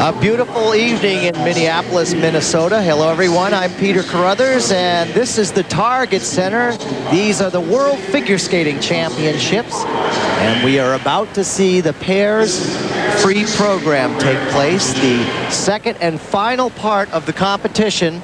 A beautiful evening in Minneapolis, Minnesota. Hello, everyone. I'm Peter Carruthers, and this is the Target Center. These are the World Figure Skating Championships, and we are about to see the pairs free program take place, the second and final part of the competition.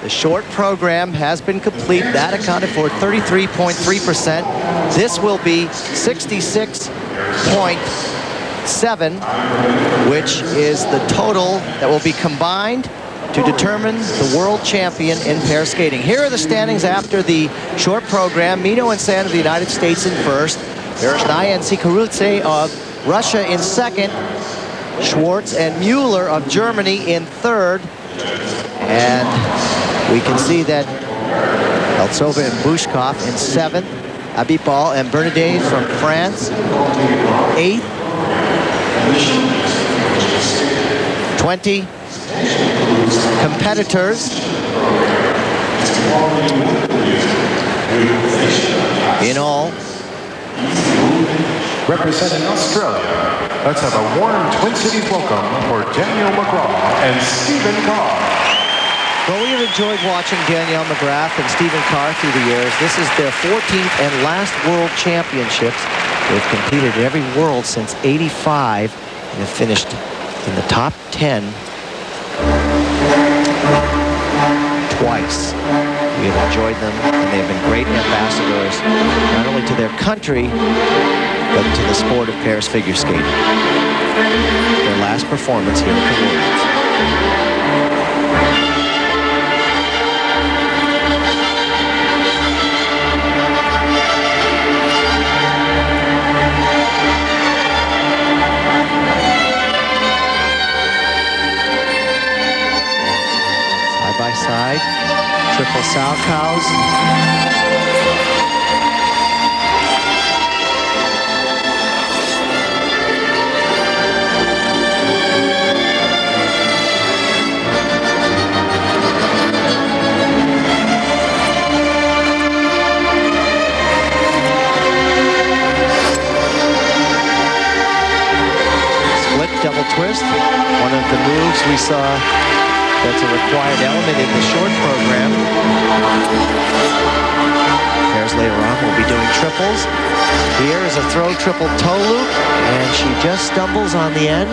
The short program has been complete. That accounted for 33.3%. This will be 66.7, which is the total that will be combined to determine the world champion in pair skating. Here are the standings after the short program. Meno and Shen of the United States in first. Berezhnaya and Sikharulidze of Russia in second. Schwarz and Müller of Germany in third. And we can see that Eltsova and Bushkov in seventh. Abipal and Berezhnaya from France, eighth. 20 competitors. In all. Representing Australia, let's have a warm Twin Cities welcome for Danielle McGrath and Stephen Carr. Well, we have enjoyed watching Danielle McGrath and Stephen Carr through the years. This is their 14th and last World Championships. They've competed in every World since '85 and have finished in the top 10 twice. We have enjoyed them, and they've been great ambassadors, not only to their country, but to the sport of pairs figure skating. Their last performance here at the Worlds. Side by side, triple sow cows. Double twist, one of the moves we saw that's a required element in the short program. Pairs later on will be doing triples. Here is a throw triple toe loop, and she just stumbles on the end.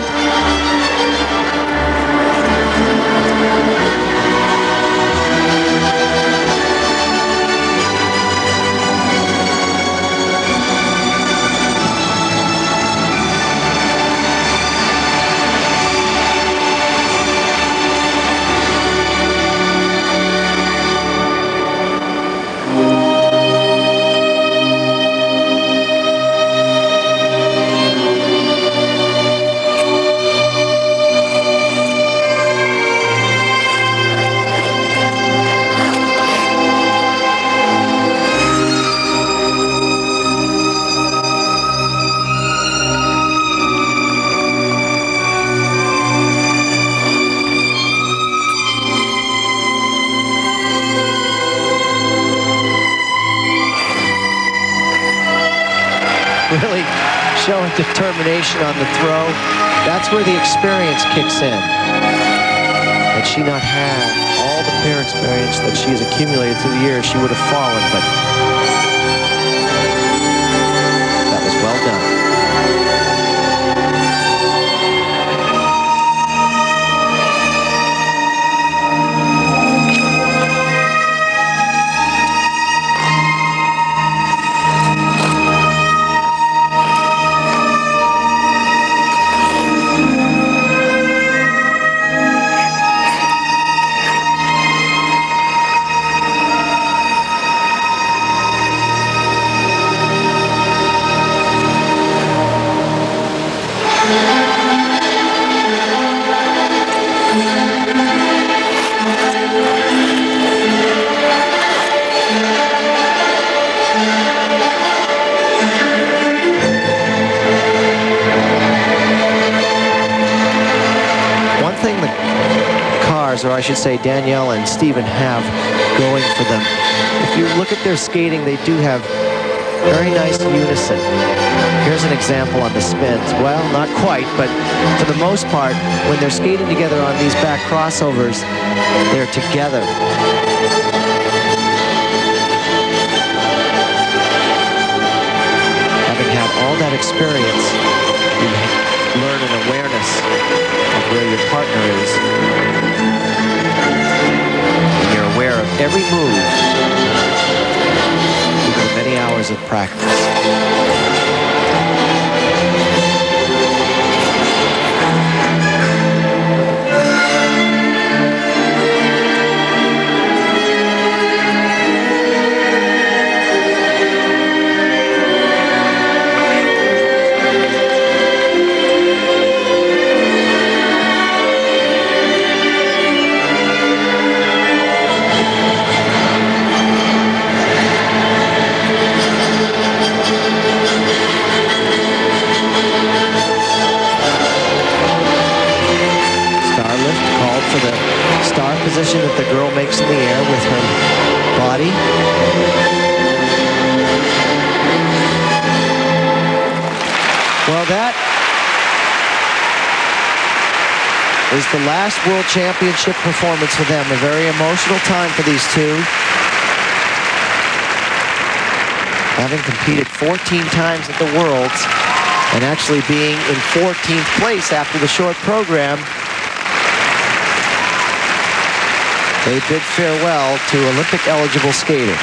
Really showing determination on the throw. That's where the experience kicks in. Had she not had all the pair experience that she has accumulated through the years, she would have fallen, but that was well done. Or I should say Danielle and Stephen have going for them. If you look at their skating, they do have very nice unison. Here's an example on the spins. Well, not quite, but for the most part, when they're skating together on these back crossovers, they're together. Having had all that experience, you learn an awareness of where your partner is. And you're aware of every move through many hours of practice. Position that the girl makes in the air with her body. Well, that is the last World Championship performance for them. A very emotional time for these two. Having competed 14 times at the Worlds and actually being in 14th place after the short program, they bid farewell to Olympic-eligible skating.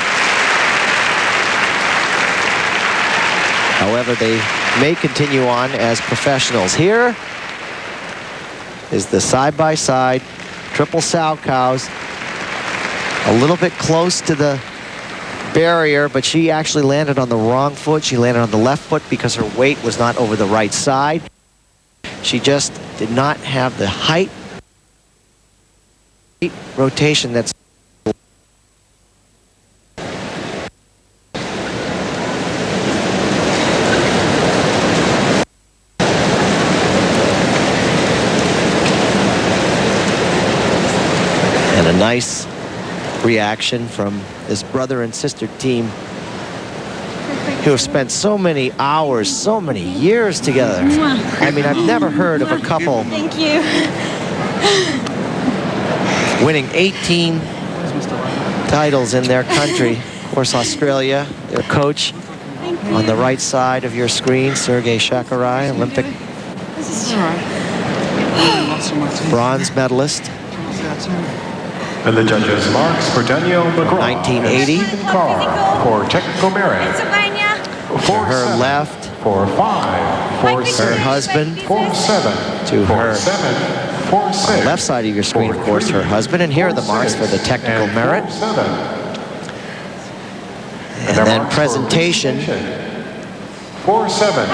However, they may continue on as professionals. Here is the side-by-side triple sow cows. A little bit close to the barrier, but she actually landed on the wrong foot. She landed on the left foot because her weight was not over the right side. She just did not have the height rotation that's and a nice reaction from this brother and sister team who have spent so many hours, so many years together. I mean, I've never heard of a couple Thank you. winning 18 titles in their country. Of course, Australia, their coach on the right side of your screen, Sergei Shakarai, Olympic bronze medalist. And the judges' marks for Danielle McGraw 1980. and Carr for technical merit. To her left, 4-5, 4-6. her husband. 4-7. To her 4-7, on 4-6. the left side of your screen, of course, her husband. And here are the marks for the technical merit. 4-7. And then presentation. 4-7, 4-7,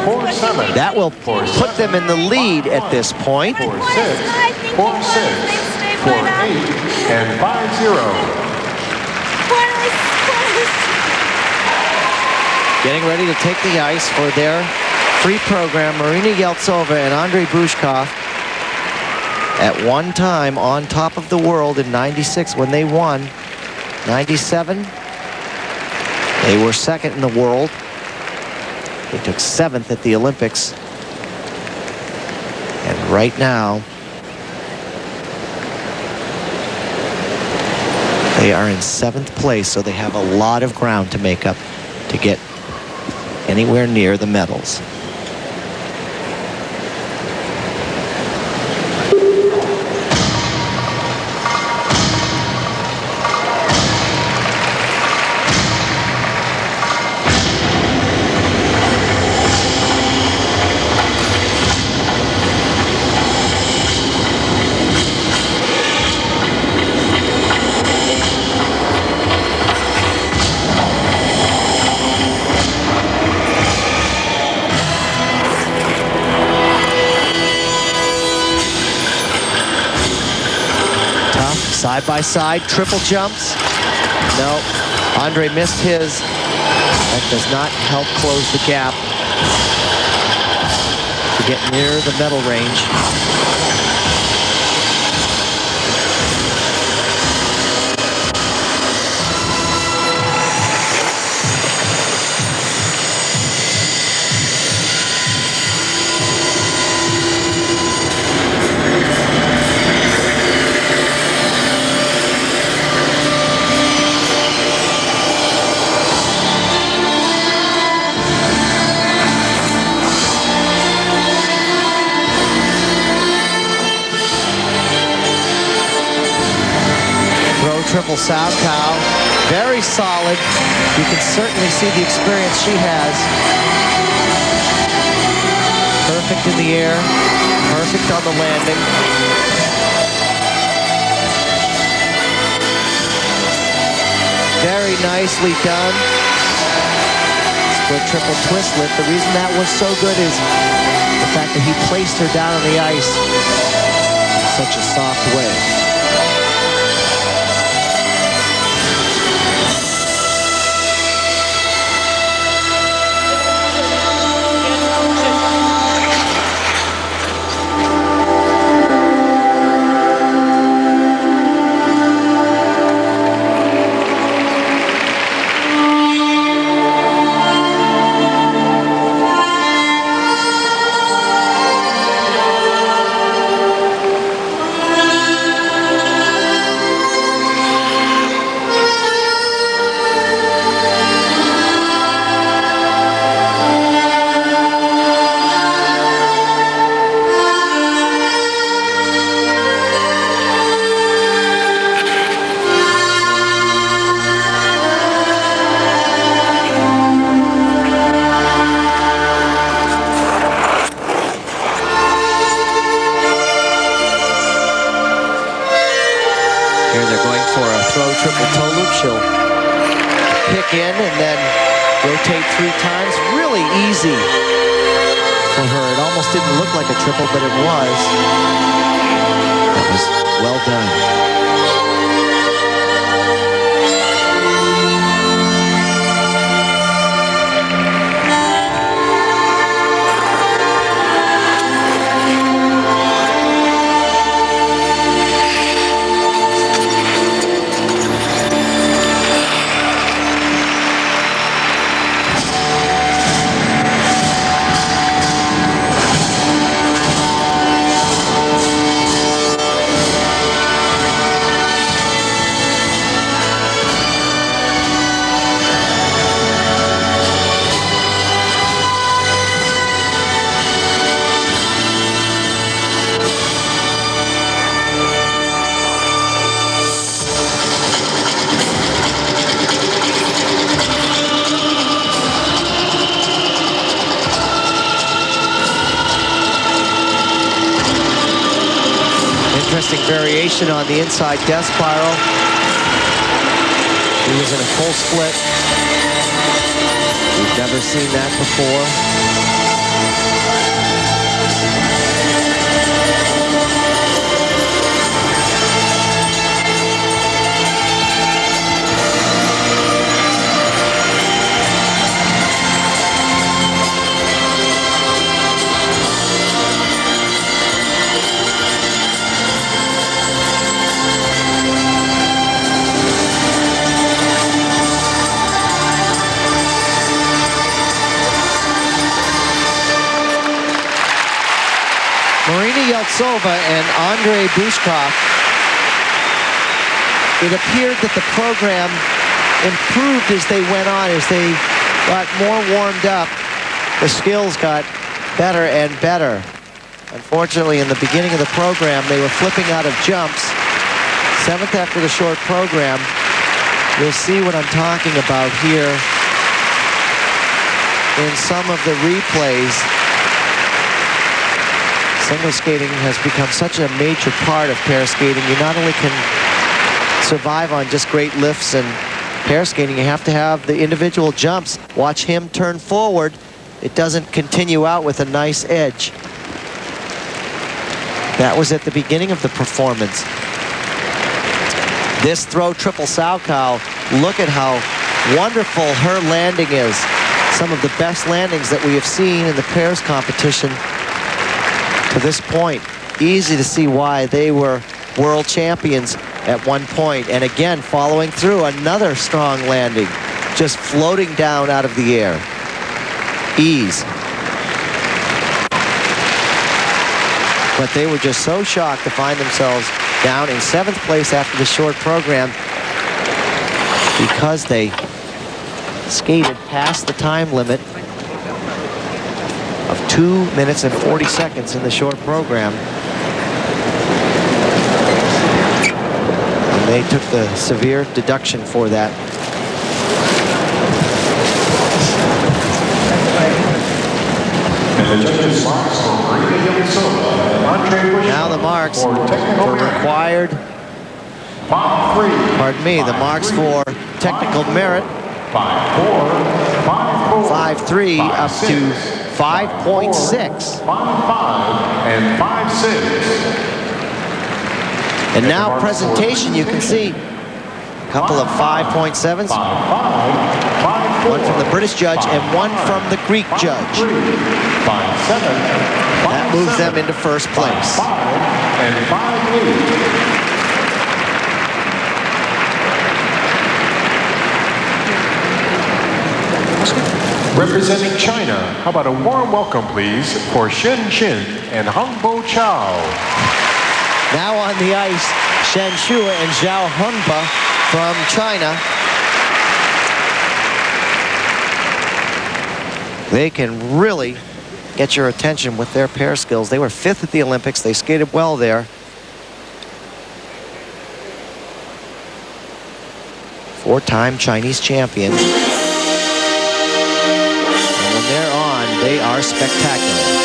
4-7. That will put them in the lead at this point. 4-6, 4-6, 4-8, and 5-0. Getting ready to take the ice for their free program, Marina Eltsova and Andrei Bushkov, at one time on top of the world in '96 when they won. '97, they were second in the world. They took 7th at the Olympics. And right now, they are in 7th place, so they have a lot of ground to make up to get anywhere near the medals. Side-by-side, triple jumps. No, Andrei missed his. That does not help close the gap to get near the medal range. triple Salchow. Very solid. You can certainly see the experience she has. Perfect in the air. Perfect on the landing. Very nicely done. Split triple twistlet. The reason that was so good is the fact that he placed her down on the ice in such a soft way. Triple toe loop. She'll pick in and then rotate 3 times. Really easy for her. It almost didn't look like a triple, but it was. That was well done. Variation on the inside death spiral. He was in a full split. We've never seen that before. Eltsova and Andrei Bushkov. It appeared that the program improved as they went on, as they got more warmed up. The skills got better and better. Unfortunately, in the beginning of the program, they were flipping out of jumps. 7th after the short program. You'll see what I'm talking about here in some of the replays. Single skating has become such a major part of pair skating. You not only can survive on just great lifts and pair skating, you have to have the individual jumps. Watch him turn forward. It doesn't continue out with a nice edge. That was at the beginning of the performance. This throw triple Salchow, look at how wonderful her landing is. Some of the best landings that we have seen in the pairs competition to this point. Easy to see why they were world champions at one point. And again, following through, another strong landing, just floating down out of the air. Ease. But they were just so shocked to find themselves down in 7th place after the short program because they skated past the time limit of 2 minutes and 40 seconds in the short program. And They took the severe deduction for that. Now the marks for required, pardon me, the marks for technical merit, 5.3 up to 5.6. 5.5 and 5.6. And now presentation, you can see a couple of 5.7s. One from the British judge and one from the Greek judge. That moves them into first place. And 5.8. Representing China, how about a warm welcome, please, for Shen and Hongbo Zhao. Now on the ice, Shen and Zhao from China. They can really get your attention with their pair skills. They were 5th at the Olympics. They skated well there. 4-time Chinese champion. And when they're on, they are spectacular.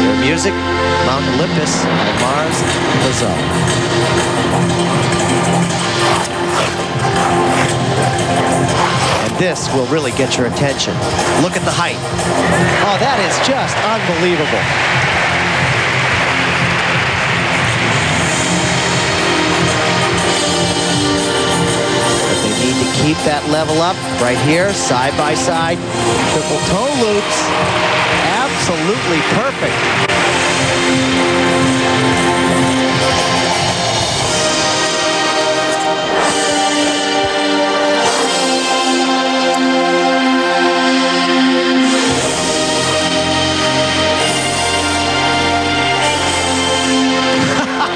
Their music, Mount Olympus by Mars Lazar. And this will really get your attention. Look at the height. Oh, that is just unbelievable. But they need to keep that level up right here, side by side. Triple toe loops. Absolutely perfect.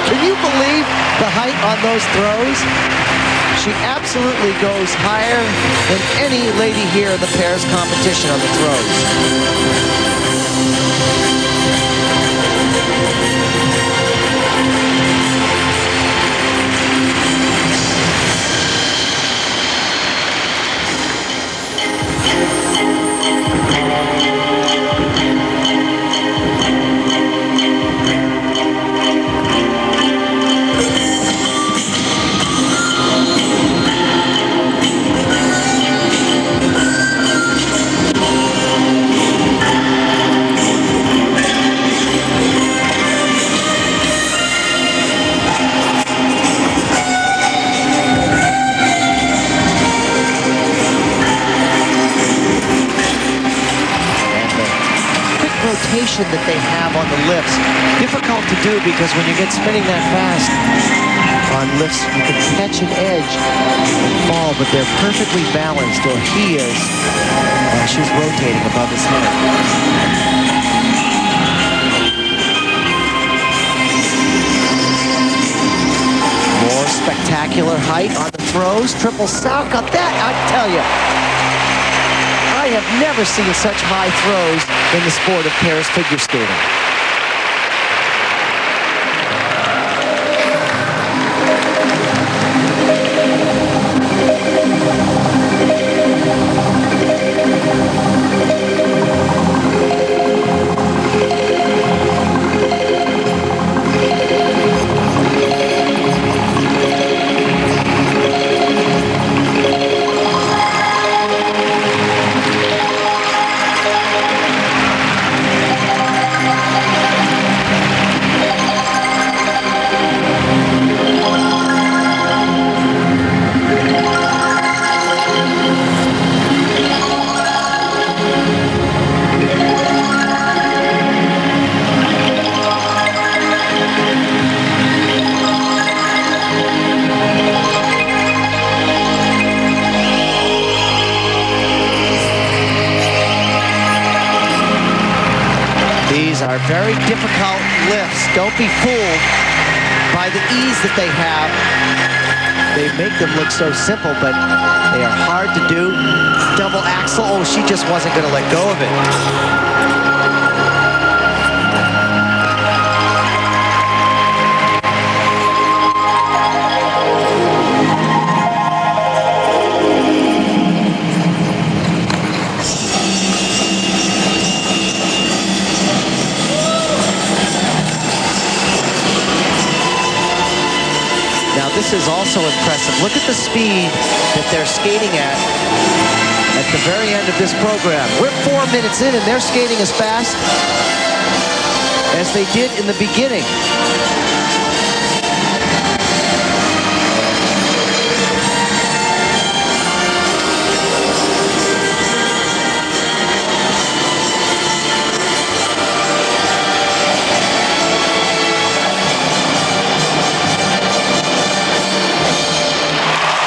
Can you believe the height on those throws? She absolutely goes higher than any lady here in the pairs competition on the throws. That they have on the lifts. Difficult to do because when you get spinning that fast on lifts, you can catch an edge and fall, but they're perfectly balanced, or he is, as she's rotating above his head. More spectacular height on the throws. Triple sock on that, I tell you. I have never seen such high throws in the sport of pairs figure skating. Are very difficult lifts. Don't be fooled by the ease that they have. they make them look so simple, but they are hard to do. Double axel. Oh, she just wasn't going to let go of it. This is also impressive. Look at the speed that they're skating at the very end of this program. We're 4 minutes in and they're skating as fast as they did in the beginning.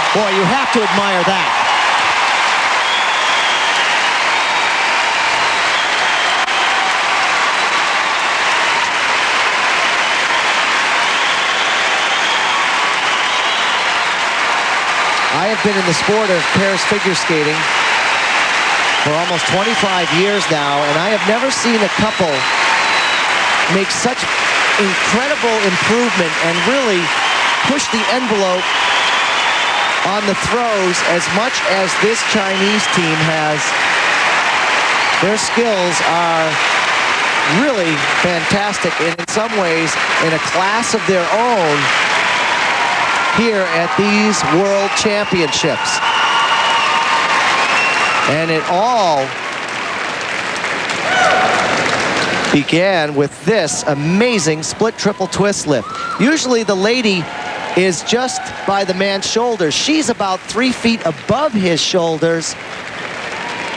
Boy, you have to admire that. I have been in the sport of pairs figure skating for almost 25 years now, and I have never seen a couple make such incredible improvement and really push the envelope on the throws as much as this Chinese team has. Their skills are really fantastic, and in some ways in a class of their own here at these World Championships. And it all began with this amazing split triple twist lift. Usually the lady is just by the man's shoulders. She's about 3 feet above his shoulders.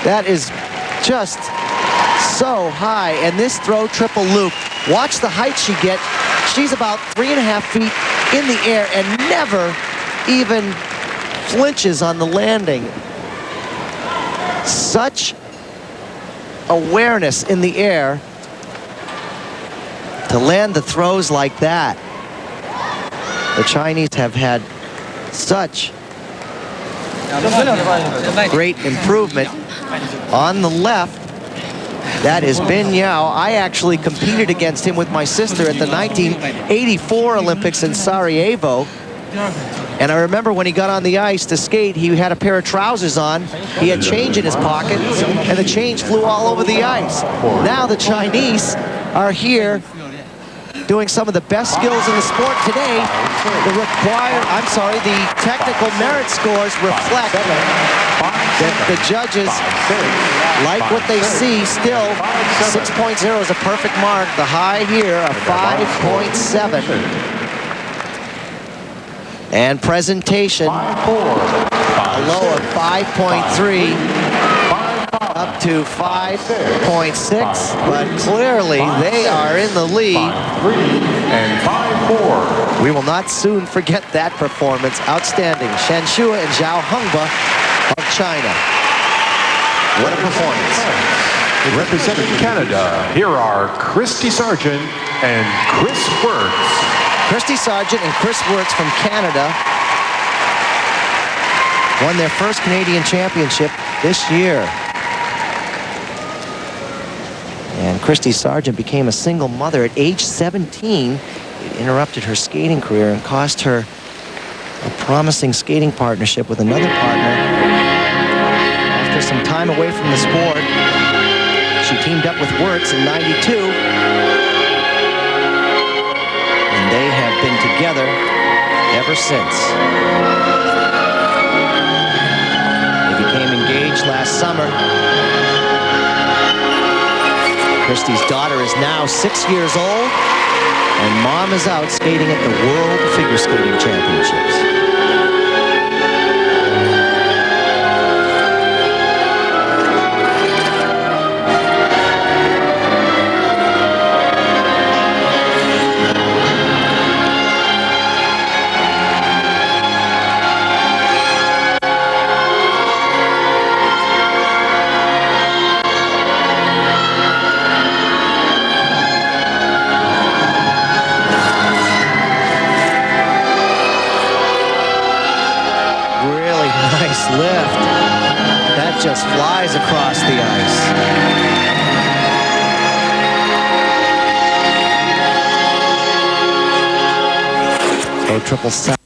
That is just so high. And this throw triple loop, watch the height she gets. She's about 3.5 feet in the air and never even flinches on the landing. Such awareness in the air to land the throws like that. The Chinese have had such great improvement. On the left, that is Ben Yao. I actually competed against him with my sister at the 1984 Olympics in Sarajevo. And I remember when he got on the ice to skate, he had a pair of trousers on. He had change in his pocket, and the change flew all over the ice. Now the Chinese are here doing some of the best skills in the sport today. The technical merit scores reflect that the judges like what they see. Still, 6.0 is a perfect mark. The high here, a 5.7. And presentation, a low of 5.3. Up to 5.6, but clearly they are in the lead. 5.3 and 5.4. We will not soon forget that performance. Outstanding. Shen and Zhao Hongbo of China. What a performance. Representing Canada, here are Kristy Sargeant and Kris Wirtz. Kristy Sargeant and Kris Wirtz from Canada won their first Canadian championship this year. And Kristy Sargeant became a single mother at age 17. It interrupted her skating career and cost her a promising skating partnership with another partner. After some time away from the sport, she teamed up with Wirtz in '92. And they have been together ever since. They became engaged last summer. Kristy's daughter is now 6 years old, and mom is out skating at the World Figure Skating Championships. really nice lift. That just flies across the ice. Oh, triple south.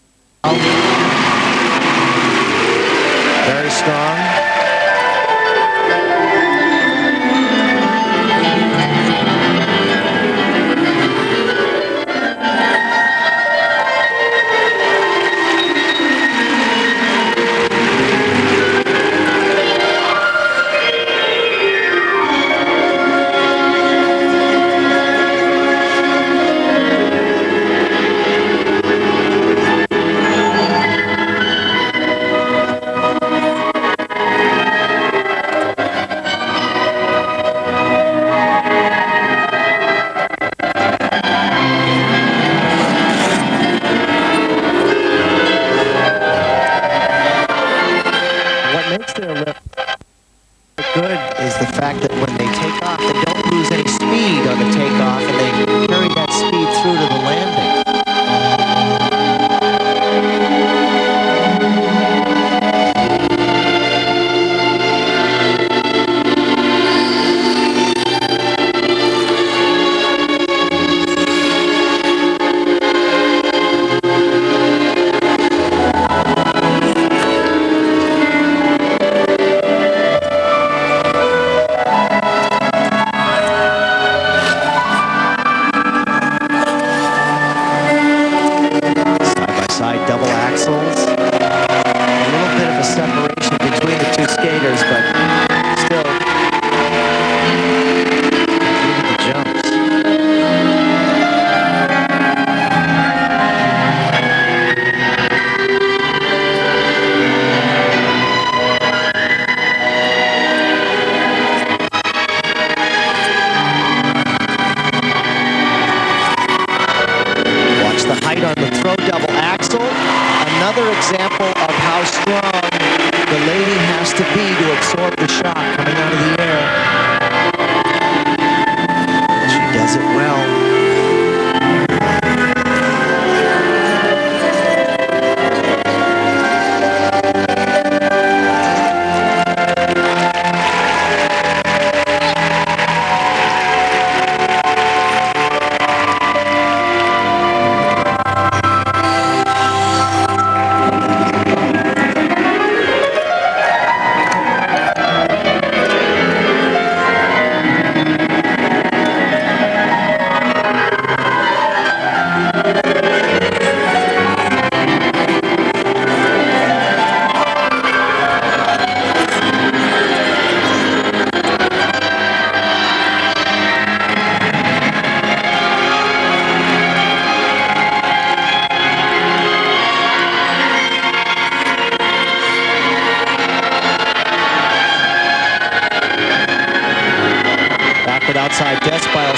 Very strong.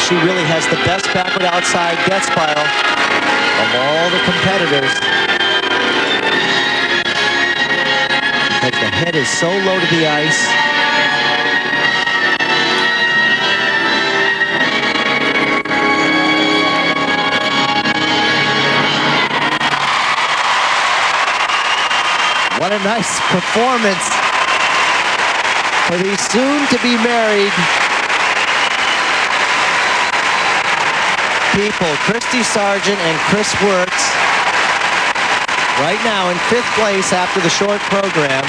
She really has the best backward outside death spiral of all the competitors. But the head is so low to the ice. What a nice performance for these soon-to-be married people, Kristy Sargeant and Kris Wirtz, right now in 5th place after the short program.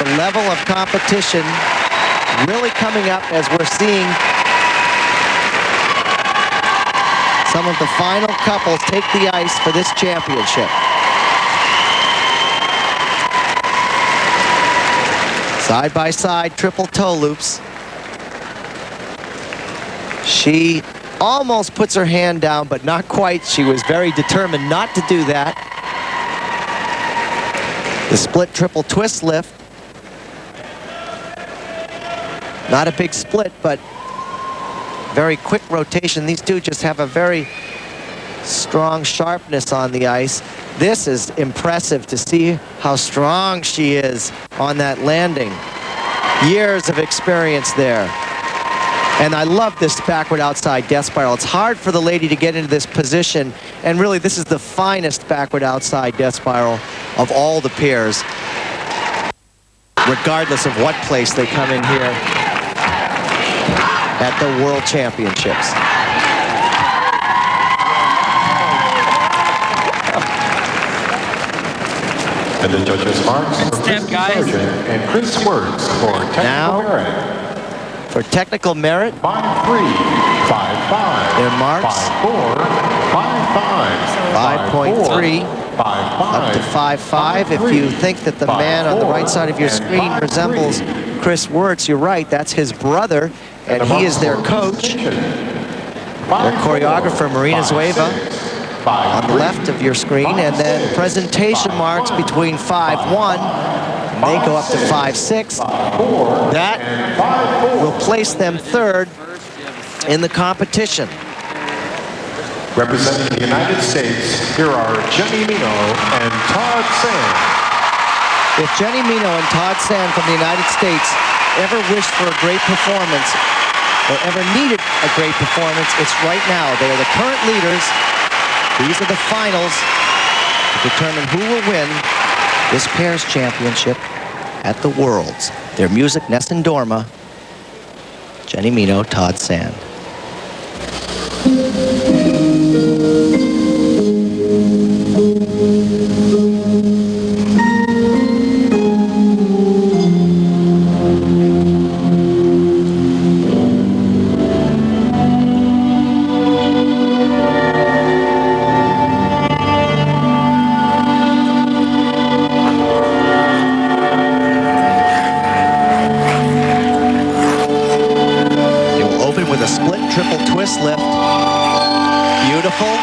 The level of competition really coming up as we're seeing some of the final couples take the ice for this championship. Side-by-side triple toe loops. She almost puts her hand down, but not quite. She was very determined not to do that. The split triple twist lift. Not a big split, but very quick rotation. These two just have a very strong sharpness on the ice. This is impressive to see how strong she is on that landing. Years of experience there. And I love this backward outside death spiral. It's hard for the lady to get into this position, and really this is the finest backward outside death spiral of all the pairs, regardless of what place they come in here at the World Championships. And the judges' marks for Kristy Sargeant and Kris Wirtz for technical merit. For technical merit, 5-3, 5-5. Their marks 5-4, 5-5. 5.3 up to 5.5. If you think that the man on the right side of your screen resembles Kris Wirtz, you're right. That's his brother, and he is their coach. Their choreographer, Marina on the left of your screen, and then presentation marks between 5-1. They go up to 5-6. That will place them third in the competition. Representing the United States, here are Jenni, Meno, and Todd Sand. If Jenni, Meno, and Todd Sand from the United States ever wished for a great performance or ever needed a great performance, it's right now. They are the current leaders. These are the finals to determine who will win this pairs championship at the Worlds. Their music, Nessun Dorma, Jenni, Meno, Todd Sand. Lift. Beautiful.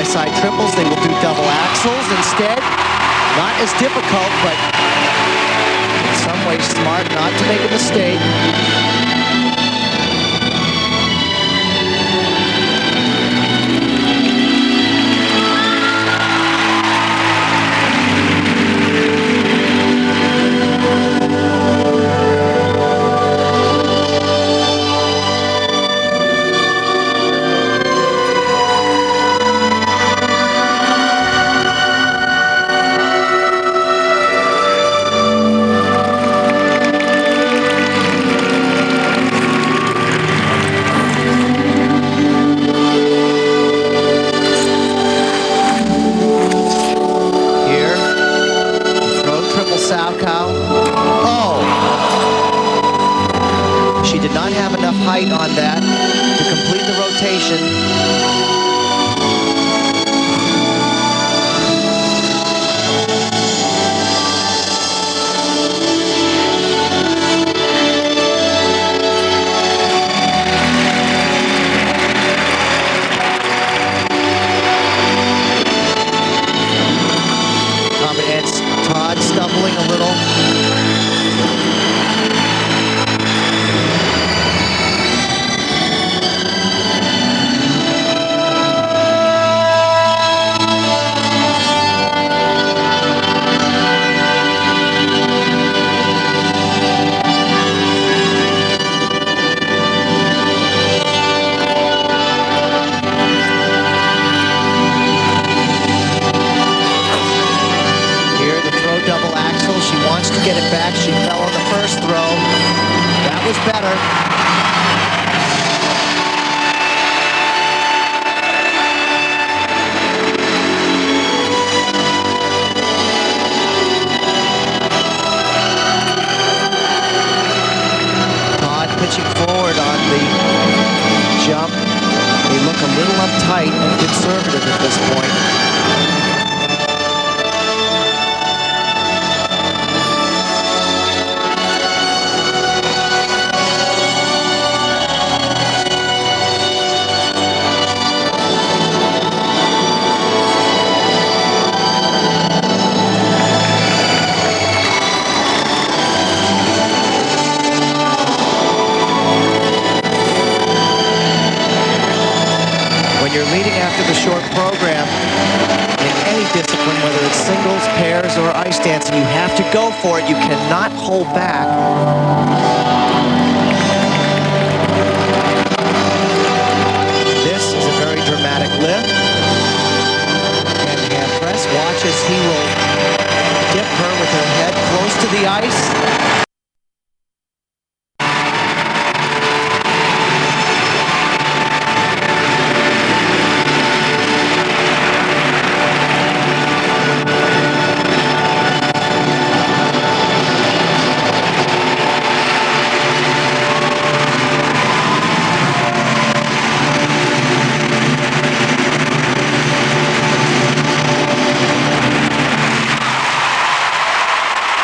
Side triples, they will do double axles instead. Not as difficult, but in some ways smart not to make a mistake. On that to complete the rotation. It's Todd stumbling a little. Get it back. She fell on the first throw. That was better. Todd pitching forward on the jump. They look a little uptight and conservative at this point. when you're leading after the short program, in any discipline, whether it's singles, pairs, or ice dancing, you have to go for it. You cannot hold back. This is a very dramatic lift. Hand press. Watch as he will dip her with her head close to the ice.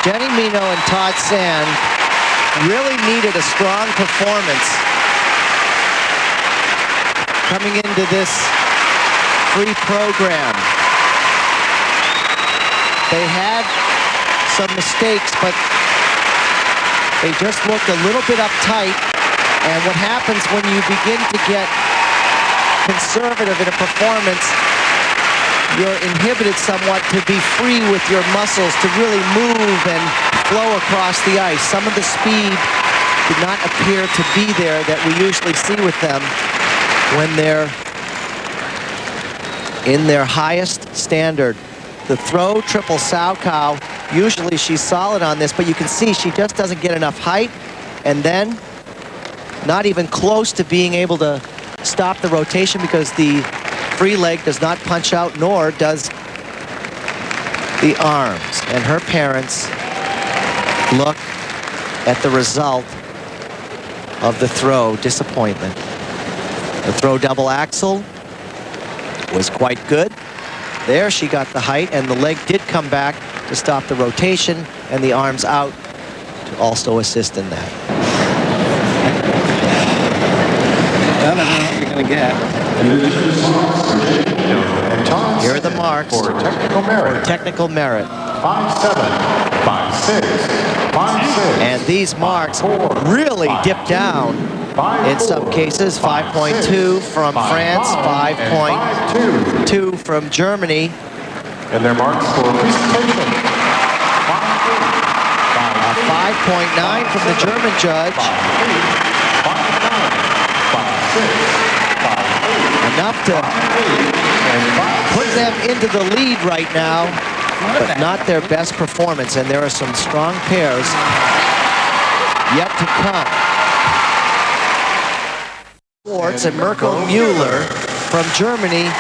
Jenni, Meno, and Todd Shen really needed a strong performance coming into this free program. They had some mistakes, but they just looked a little bit uptight. And what happens when you begin to get conservative in a performance, you're inhibited somewhat to be free with your muscles to really move and flow across the ice. Some of the speed did not appear to be there that we usually see with them when they're in their highest standard. The throw triple Saukow, usually she's solid on this, but you can see she just doesn't get enough height, and then not even close to being able to stop the rotation because the free leg does not punch out, nor does the arms. And her parents look at the result of the throw. Disappointment. The throw double axel was quite good. There she got the height, and the leg did come back to stop the rotation, and the arms out to also assist in that. I don't know what you're going to get. Here are the marks for technical merit. Technical merit. 5-7, 5-6, 5-6. And these marks really dip down in some cases. 5.2 from France, 5.2 from Germany. And their marks for presentation. 5.9 from the German judge. 5-9, 5-6. Enough to put them into the lead right now, but not their best performance. And there are some strong pairs yet to come. Schwarz and Mirko Müller from Germany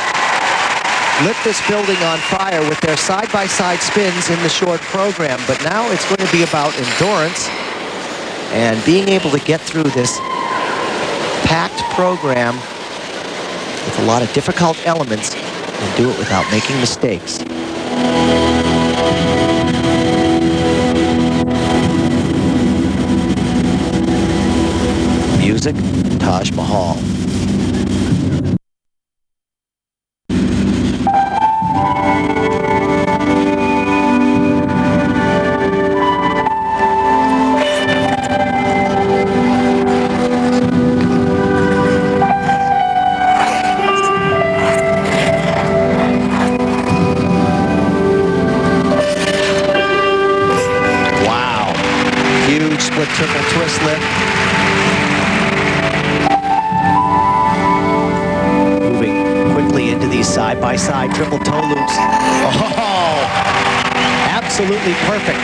lit this building on fire with their side-by-side spins in the short program. But now it's going to be about endurance and being able to get through this packed program with a lot of difficult elements and do it without making mistakes. Music, Taj Mahal. Triple twist lift. Moving quickly into these side-by-side triple toe loops. Oh, absolutely perfect.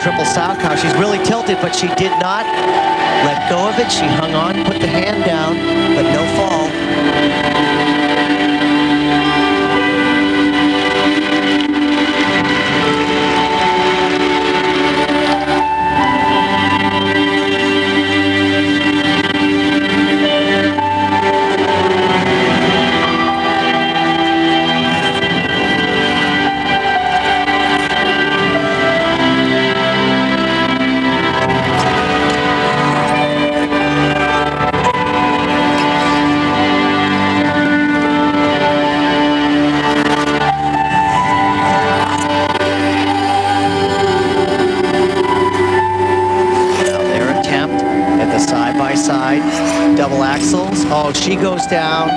Triple Saukow. She's really tilted, but she did not let go of it. She hung on, put the hand down, but no fall. down.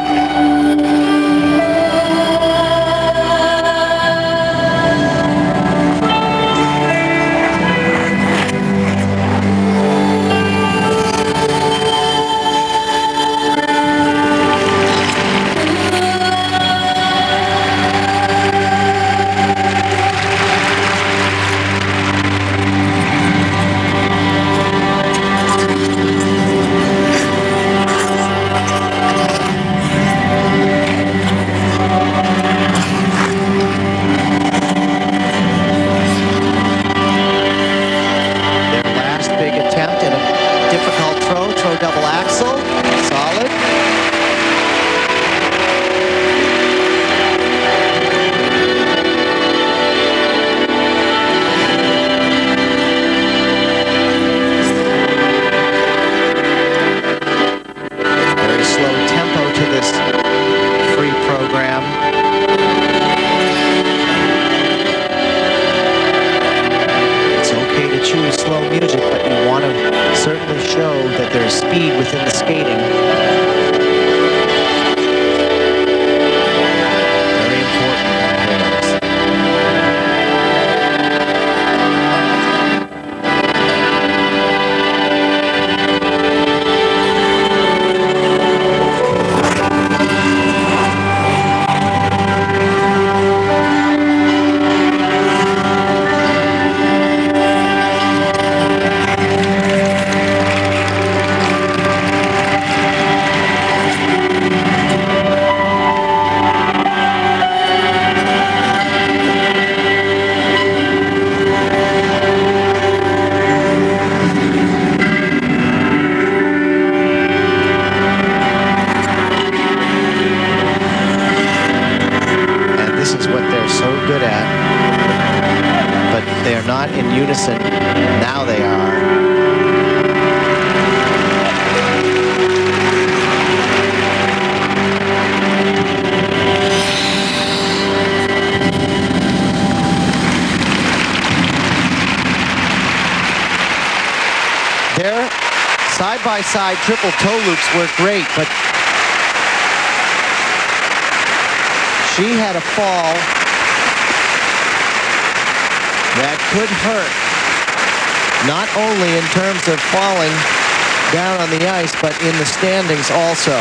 Side triple toe loops were great, but she had a fall that could hurt, not only in terms of falling down on the ice, but in the standings also.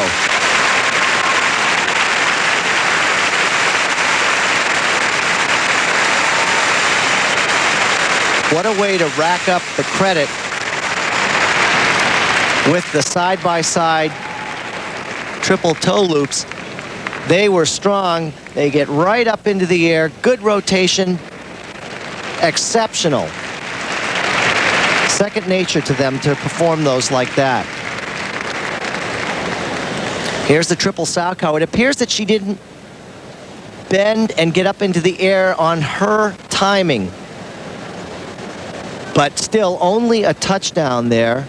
What a way to rack up the credit with the side-by-side triple toe loops. They were strong. They get right up into the air. Good rotation. Exceptional. Second nature to them to perform those like that. Here's the triple Salchow. It appears that she didn't bend and get up into the air on her timing. But still, only a touchdown there.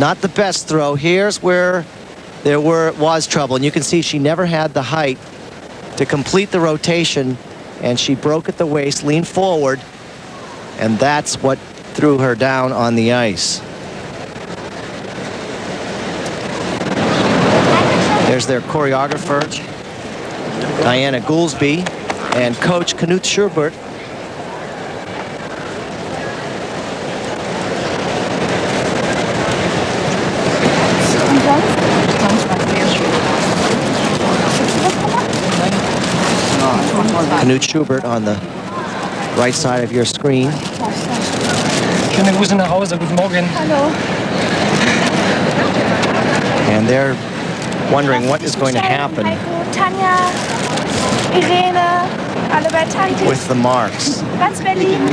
Not the best throw. Here's where there was trouble. And you can see she never had the height to complete the rotation. And she broke at the waist, leaned forward. And that's what threw her down on the ice. There's their choreographer, Diana Goolsby, and coach Knut Schubert. Knut Schubert on the right side of your screen. Schöne Grüße nach Hause. Guten Morgen. Hallo. And they're wondering what is going to happen Tanja, Irene, alle bei Tante. with the marks. Ganz Berlin.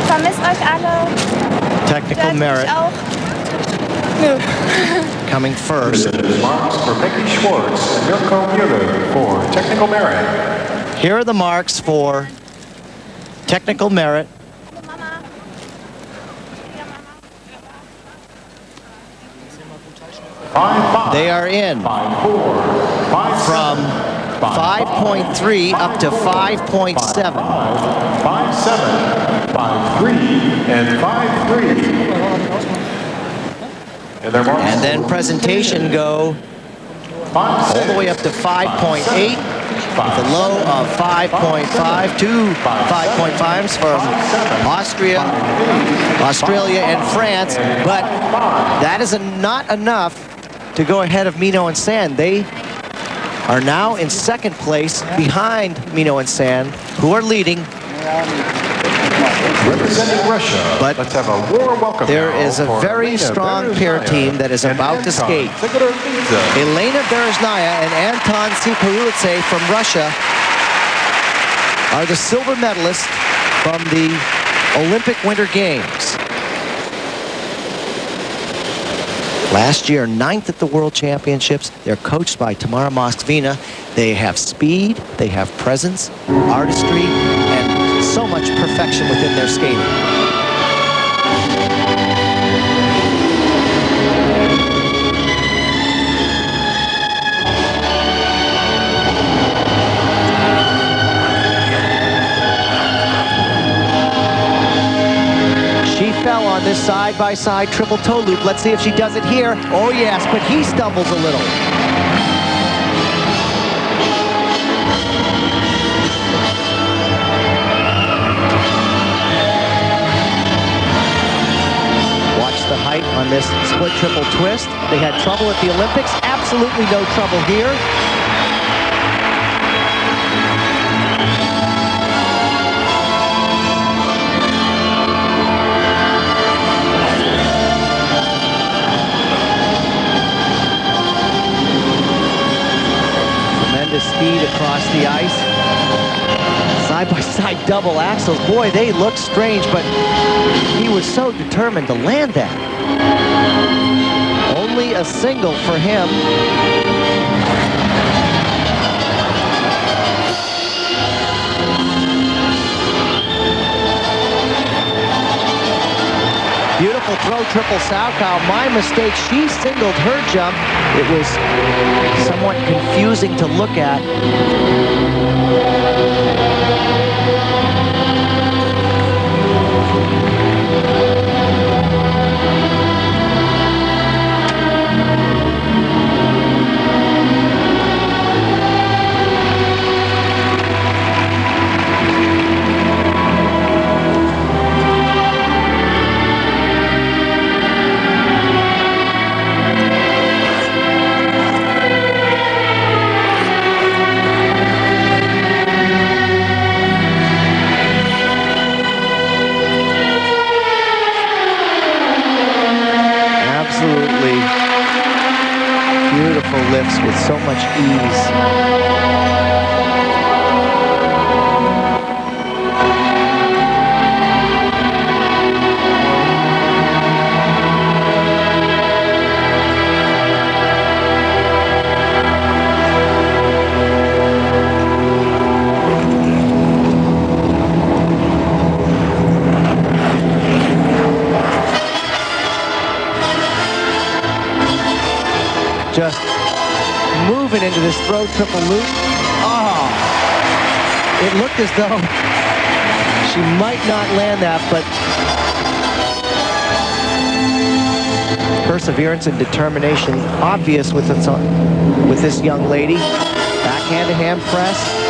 Vermisst euch alle. Technical merit auch. coming first. Marks for Peggy Schwarz and Mirko Müller for technical merit. Here are the marks for technical merit. They are in from 5.3 up to 5.7. 5.7, 5.3, and 5.3. And then presentation go all the way up to 5.8 with a low of 5.5, two 5.5s from Austria, Australia, and France. But that is not enough to go ahead of Meno and Shen. They are now in second place behind Meno and Shen, who are leading. Representing Russia, but let's have a warm welcome. There is a very strong pair team that is about to skate. Elena Berezhnaya and Anton Sikharulidze from Russia are the silver medalists from the Olympic Winter Games. Last year, 9th at the World Championships. They're coached by Tamara Moskvina. They have speed, they have presence, artistry, and so much perfection within their skating. She fell on this side-by-side triple toe loop. Let's see if she does it here. Oh yes, but he stumbles a little. The height on this split triple twist. They had trouble at the Olympics. Absolutely no trouble here. Tremendous speed across the ice. Side-by-side double axles. Boy, they look strange, but he was so determined to land that. Only a single for him. Beautiful throw triple Salchow. My mistake, she singled her jump. It was somewhat confusing to look at. Lifts with so much ease. Just moving into this throw triple loop. Oh, it looked as though she might not land that, but perseverance and determination obvious with this young lady. Backhand to hand press.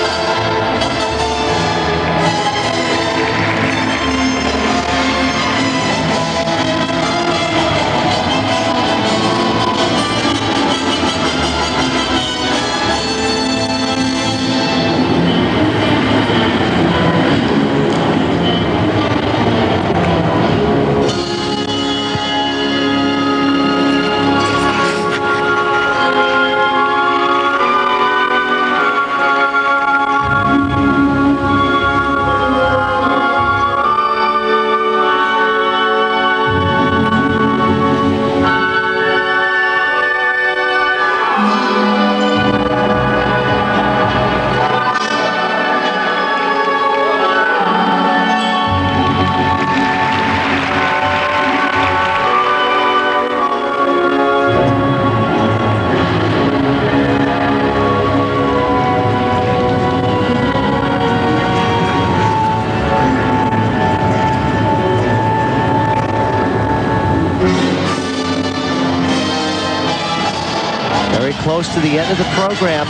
close to the end of the program,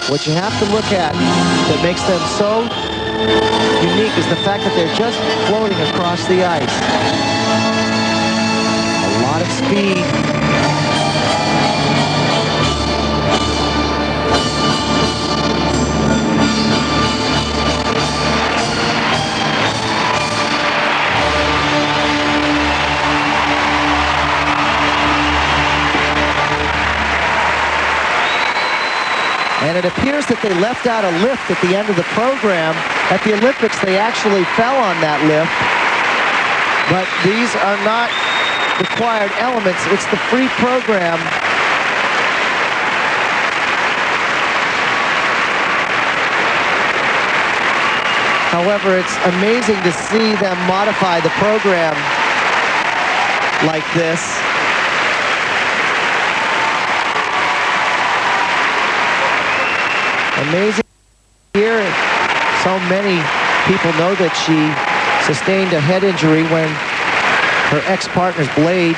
what you have to look at that makes them so unique is the fact that they're just floating across the ice. A lot of speed. And it appears that they left out a lift at the end of the program. At the Olympics, they actually fell on that lift. But these are not required elements. It's the free program. However, it's amazing to see them modify the program like this. Amazing here. So many people know that she sustained a head injury when her ex-partner's blade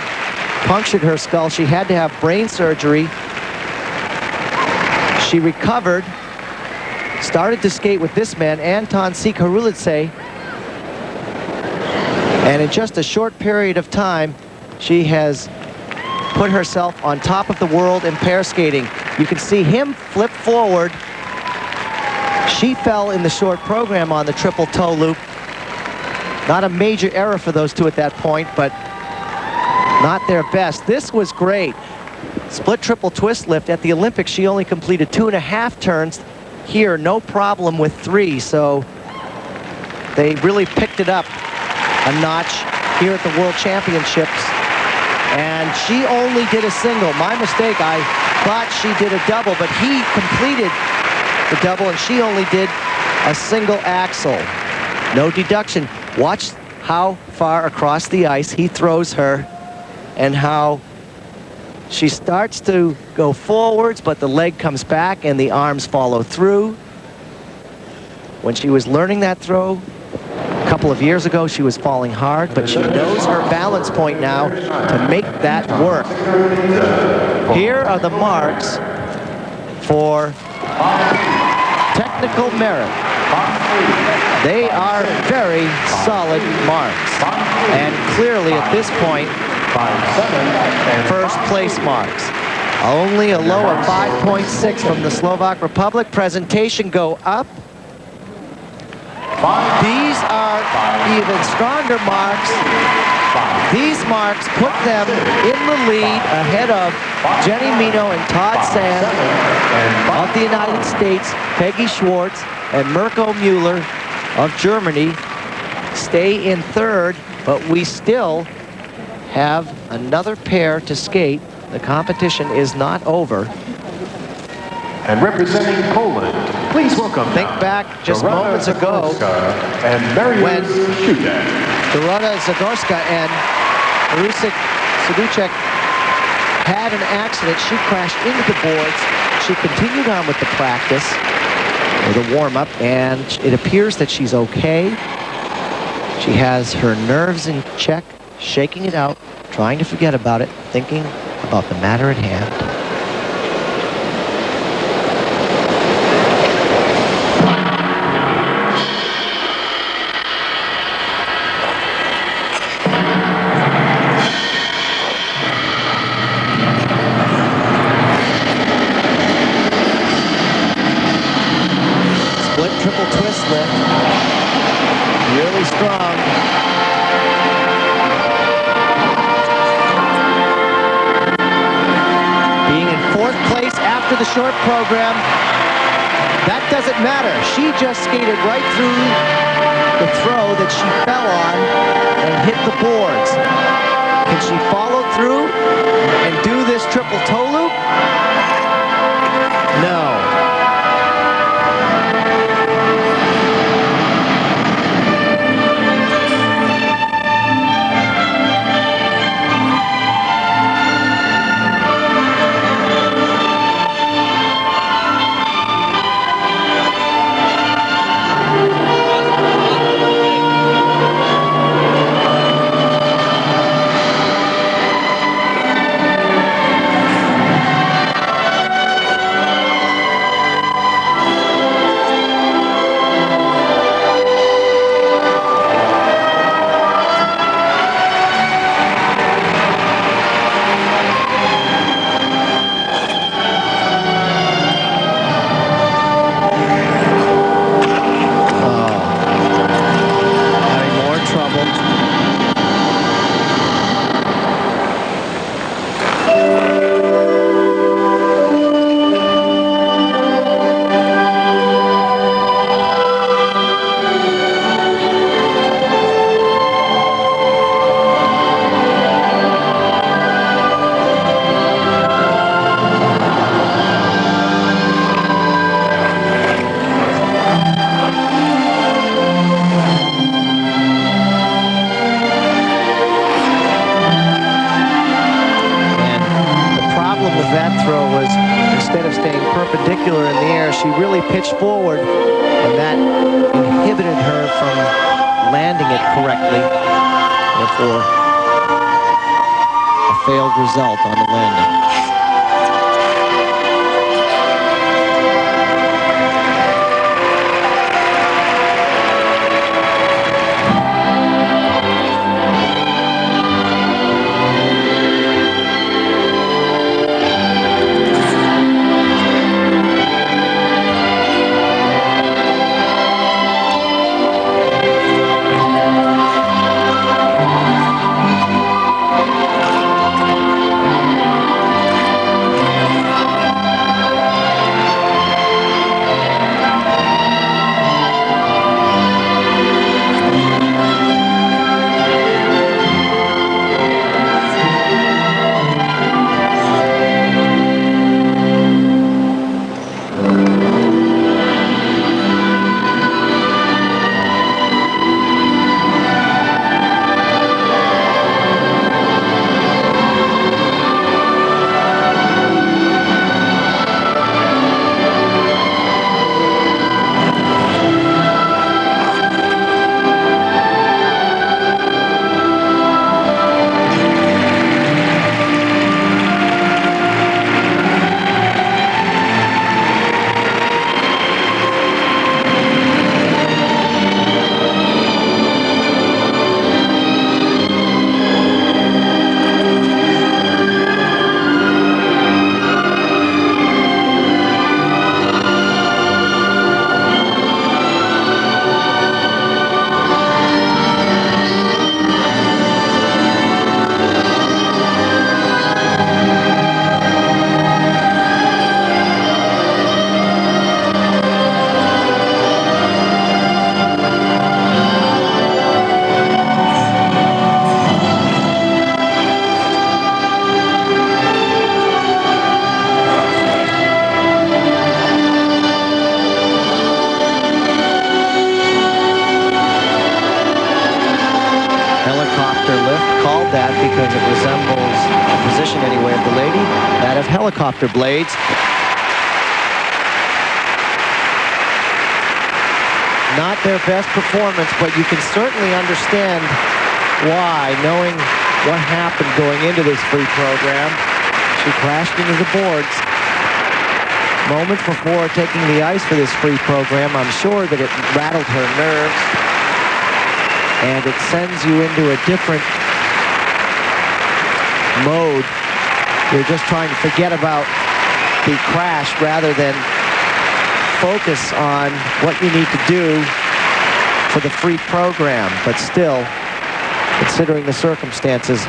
punctured her skull. She had to have brain surgery. She recovered, started to skate with this man, Anton Sikharulidze, and in just a short period of time, she has put herself on top of the world in pair skating. You can see him flip forward. She fell in the short program on the triple toe loop. Not a major error for those two at that point, but not their best. This was great. Split triple twist lift. At the Olympics, she only completed 2.5 turns. Here, no problem with 3, so they really picked it up a notch here at the World Championships. And she only did a single. My mistake, I thought she did a double, but he completed the double, and she only did a single axel. No deduction. Watch how far across the ice he throws her and how she starts to go forwards, but the leg comes back and the arms follow through. When she was learning that throw a couple of years ago, she was falling hard, but she knows her balance point now to make that work. Here are the marks for technical merit. They are very solid marks, and clearly at this point, first place marks. Only a low of 5.6 from the Slovak Republic. Presentation go up. These are even stronger marks. These marks put them in the lead ahead of Jenni, Meno, and Todd of the United States. Peggy Schwarz and Mirko Müller of Germany stay in third, but we still have another pair to skate. The competition is not over. And representing Poland, please welcome. Think back just moments ago and Mariusz when Siudek. Dorota, Zagórska, and Siudek had an accident. She crashed into the boards. She continued on with the practice, or the warm-up, and it appears that she's okay. She has her nerves in check, shaking it out, trying to forget about it, thinking about the matter at hand. Triple twist lift, really strong. Being in 4th place after the short program, that doesn't matter. She just skated right through the throw that she fell on and hit the boards. Can she follow through and do this triple toe loop? No. really pitched forward, and that inhibited her from landing it correctly. Therefore, a failed result on the landing. Helicopter blades. Not their best performance, but you can certainly understand why, knowing what happened going into this free program. She crashed into the boards. Moments before taking the ice for this free program, I'm sure that it rattled her nerves, and it sends you into a different mode. You're just trying to forget about the crash rather than focus on what you need to do for the free program. But still, considering the circumstances,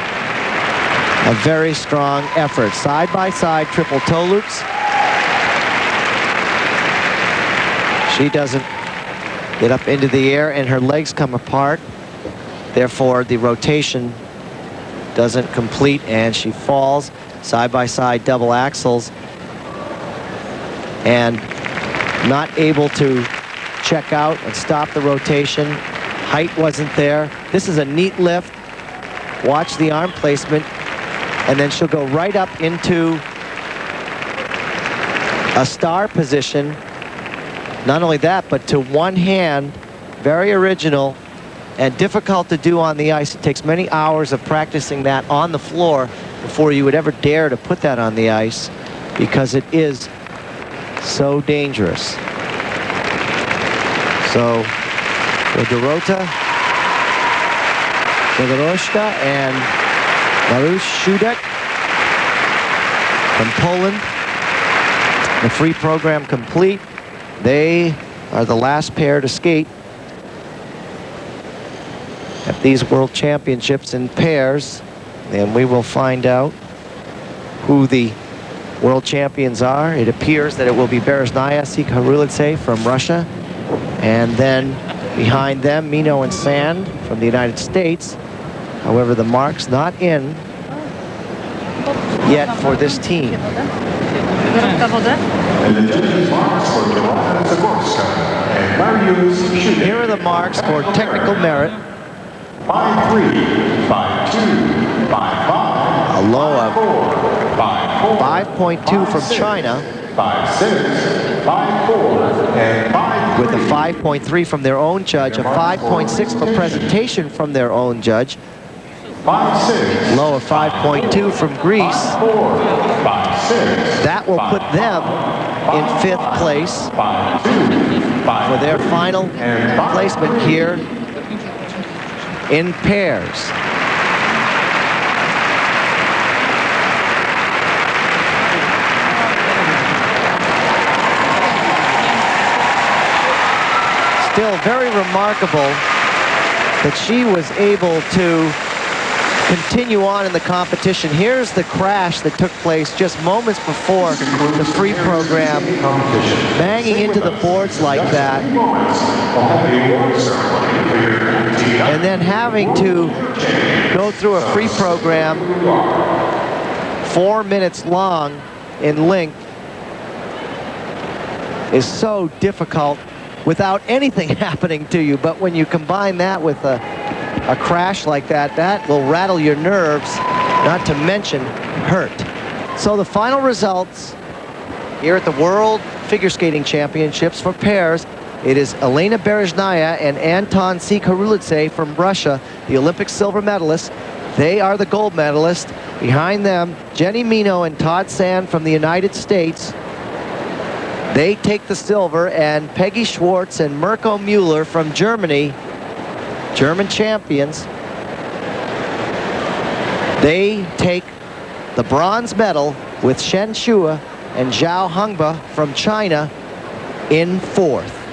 a very strong effort. Side-by-side triple toe loops. She doesn't get up into the air and her legs come apart. Therefore, the rotation doesn't complete and she falls. Side-by-side double axles, and not able to check out and stop the rotation. Height wasn't there. This is a neat lift. Watch the arm placement, and then she'll go right up into a star position. Not only that, but to one hand, very original and difficult to do on the ice. It takes many hours of practicing that on the floor before you would ever dare to put that on the ice, because it is so dangerous. So for Dorota, Zagórska, and Mariusz Siudek from Poland, the free program complete. They are the last pair to skate at these World Championships in pairs. And we will find out who the world champions are. It appears that it will be Berezhnaya, Sikharulidze from Russia. And then behind them, Meno and Shen from the United States. However, the marks not in yet for this team. And the judges' marks for Zagórska and Mariusz. Here are the marks for technical merit. 5.3, 5.2, 5.5. A low of 5.4, 5.2 from China. 5-6, 5-4, and 5-3. With a 5.3 from their own judge, a 5.6 for presentation from their own judge. 5-6. Low of 5.2 from Greece. 5-4, 5-6. That will put them in 5th place 5-2, for their final placement here in pairs. Still very remarkable that she was able to continue on in the competition. Here's the crash that took place just moments before the free program, banging into the boards like that, and then having to go through a free program 4 minutes long in length is so difficult without anything happening to you. But when you combine that with a crash like that, that will rattle your nerves, not to mention hurt. So the final results here at the World Figure Skating Championships for pairs, it is Elena Berezhnaya and Anton Sikharulidze from Russia, the Olympic silver medalists. They are the gold medalists. Behind them, Jenni, Meno, and Todd from the United States. They take the silver, and Peggy Schwarz and Mirko Müller from Germany, German champions, they take the bronze medal with Shen and Zhao from China in 4th.